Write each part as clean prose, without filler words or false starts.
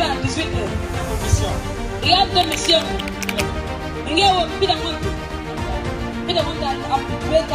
partir à 18h. Il y a deux missions. Il y a un peu de monde. Il y a un peu de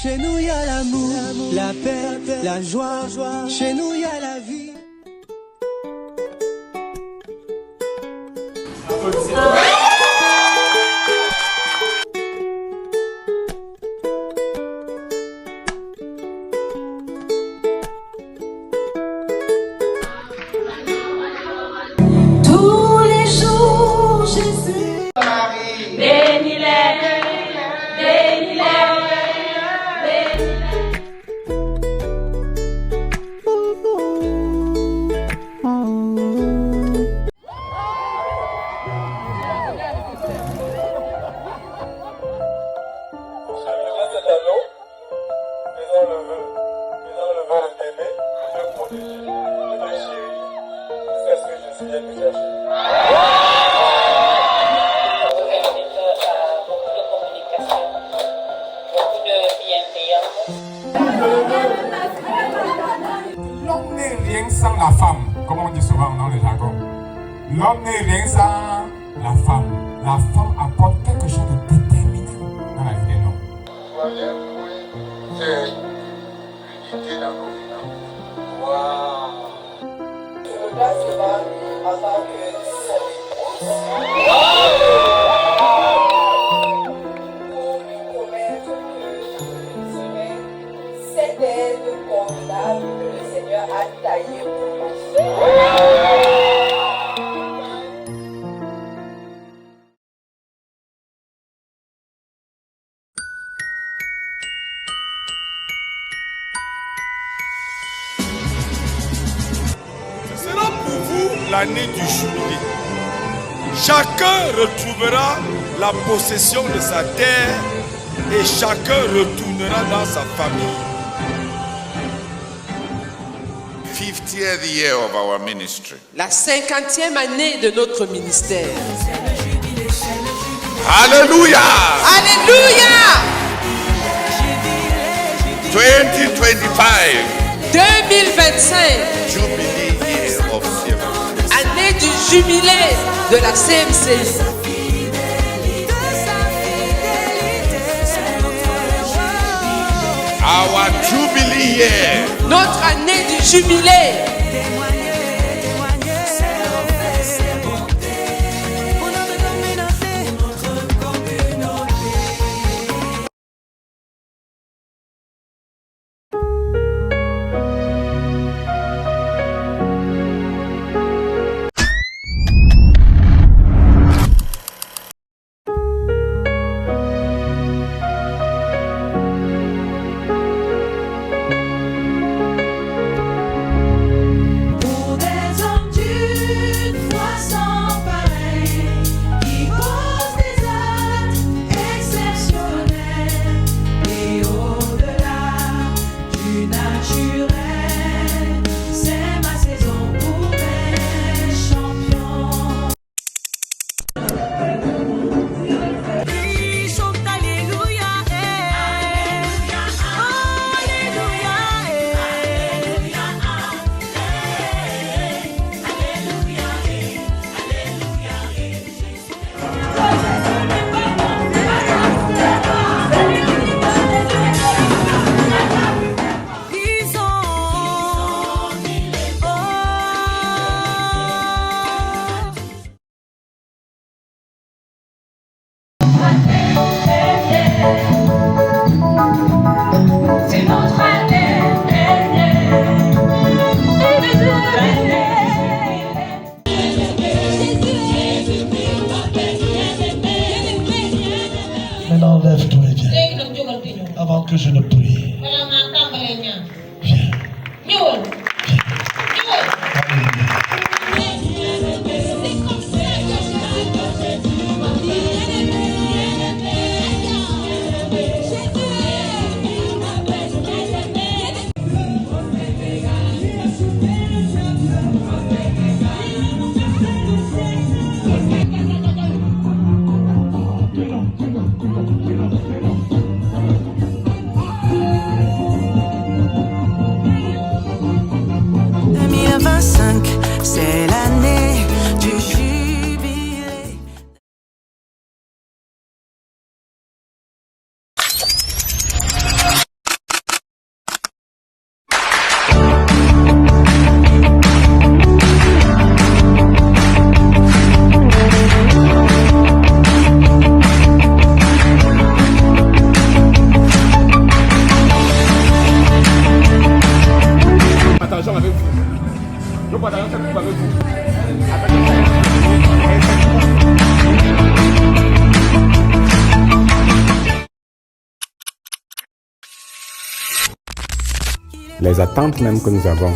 Chez nous y a l'amour, la paix, la joie. Chez nous y a la vie. Tous les jours, Jésus. Bénis-les, bénis-les. L'homme n'est rien sans la femme, comme on dit souvent dans le jargon. L'homme n'est rien sans la femme. La femme apporte quelque chose de déterminant dans la vie d'un homme. Troisième point, c'est l'unité dans nos finances. Waouh! Je me place devant lui en tant que son épouse. Pour lui promettre que je serai cette aide convenable que le Seigneur a taillée pour lui. Ce sera pour vous l'année du jubilé. Chacun retrouvera la possession de sa terre et chacun retournera dans sa famille. 50th year of our ministry. La 50e année de notre ministère. Hallelujah! Alléluia! 2025, 2025, Jubilee year of CMC. année du jubilé de la CMC. Our Jubilee year. Notre année du jubilé. avant que je ne prie. Viens. C'est l'année du jubilé. Attention avec vous. Je vois dans cette coupe avec vous. Les attentes même que nous avons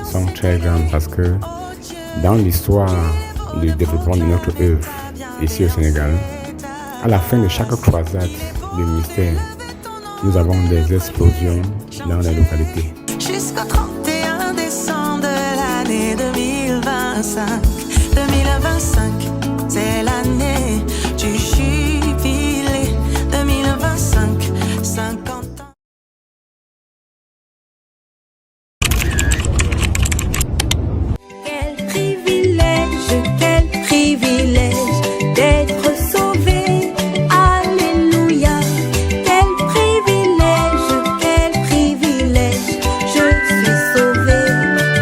sont très grandes parce que dans l'histoire du développement de notre œuvre ici au Sénégal, à la fin de chaque croisade du mystère, nous avons des explosions dans les localités. Jusqu'au 31 décembre de l'année 2025. 2025, c'est l'année du jubilé. 2025, 50 ans. Quel privilège d'être sauvé. Alléluia. Quel privilège, je suis sauvé.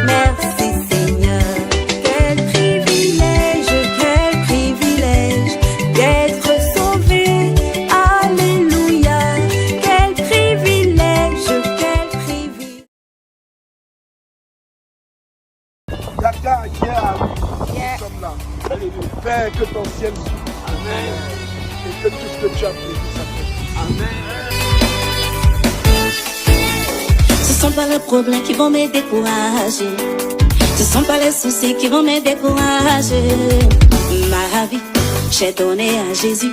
Merci Seigneur. Quel privilège d'être sauvé. Alléluia. Quel privilège. Yaka, nous sommes là. Père, que ton ciel s'ouvre. Amen. Et que tout ce que tu as prévu s'accomplisse. Amen. Ce sont pas les problèmes qui vont me décourager. Ce sont pas les soucis qui vont me décourager. Ma vie, j'ai donné à Jésus.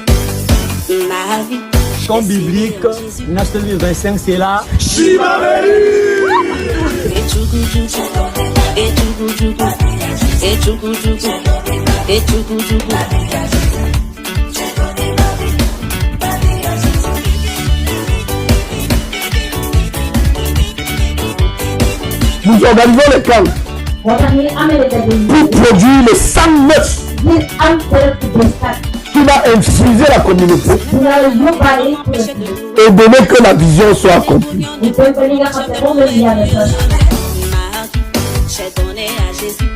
Ma vie. Comme biblique, National 2025, c'est là. Nous organisons les camps pour produire le sang neuf qui va infuser la communauté et donner que la vision soit accomplie. J'ai donné à Jésus.